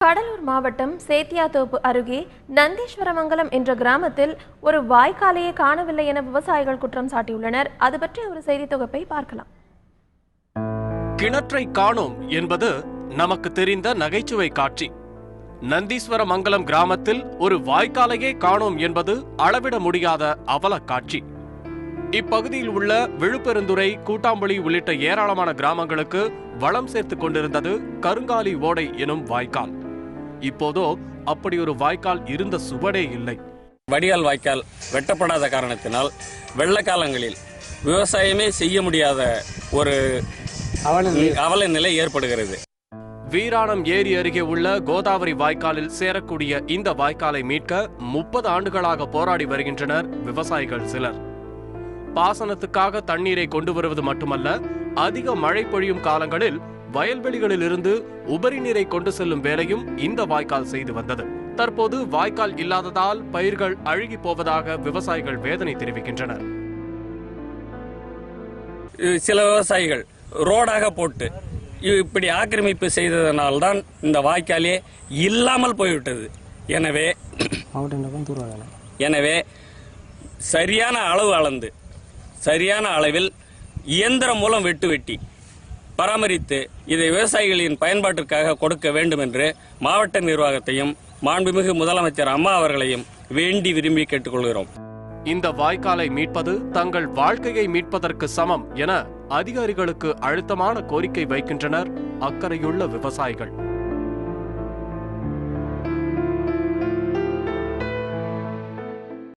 கடலூர் மாவட்டம் சேத்தியாத்தோப்பு அருகே நந்தீஸ்வரமங்கலம் என்ற கிராமத்தில் ஒரு வாய்க்காலையே காணவில்லை என விவசாயிகள் குற்றம் சாட்டியுள்ளனர். அது பற்றி ஒரு செய்தி தொகுப்பை பார்க்கலாம். கிணற்றை காணோம் என்பது நமக்கு தெரிந்த நகைச்சுவை காட்சி. நந்தீஸ்வரமங்கலம் கிராமத்தில் ஒரு வாய்க்காலையே காணோம் என்பது அளவிட முடியாத அவல காட்சி. இப்பகுதியில் உள்ள விழுப்பெருந்துறை, கூட்டாம்புளி உள்ளிட்ட ஏராளமான கிராமங்களுக்கு வளம் சேர்த்துக் கொண்டிருந்தது கருங்காலி ஓடை எனும் வாய்க்கால். இப்போதோ அப்படி ஒரு வாய்க்கால் இருந்த சுவடே இல்லை. வடிகால் வாய்க்கால் வெட்டப்படாத காரணத்தினால் வெள்ள காலங்களில் விவசாயமே செய்ய முடியாத ஒரு அவல நிலை ஏற்படுகிறது. வீராணம் ஏரி அருகே உள்ள கோதாவரி வாய்க்காலில் சேரக்கூடிய இந்த வாய்க்காலை மீட்க 30 ஆண்டுகளாக போராடி வருகின்றனர் விவசாயிகள் சிலர். பாசனத்துக்காக தண்ணீரை கொண்டு வருவது மட்டுமல்ல, அதிக மழை பொழியும் காலங்களில் வயல்வெளிகளில் இருந்து உபரி நீரை கொண்டு செல்லும் வேலையும் இந்த வாய்க்கால் செய்து வந்தது. தற்போது வாய்க்கால் இல்லாததால் பயிர்கள் அழுகி போவதாக விவசாயிகள் வேதனை தெரிவிக்கின்றனர். சில விவசாயிகள் ரோடாக போட்டு இப்படி ஆக்கிரமிப்பு செய்ததனால்தான் இந்த வாய்க்காலே இல்லாமல் போய்விட்டது. எனவே சரியான அளவு அளந்து சரியான அளவில் இயந்திரம் மூலம் வெட்டி பராமரித்து இதை விவசாயிகளின் பயன்பாட்டிற்காக கொடுக்க வேண்டும் என்று மாவட்ட நிர்வாகத்தையும் மாண்புமிகு முதலமைச்சர் அம்மா அவர்களையும் வேண்டி விரும்பி கேட்டுக்கொள்கிறோம். இந்த வாய்க்காலை மீட்பது தங்கள் வாழ்க்கையை மீட்பதற்கு சமம் என அதிகாரிகளுக்கு அழுத்தமான கோரிக்கை வைக்கின்றனர் அக்கறையுள்ள விவசாயிகள்.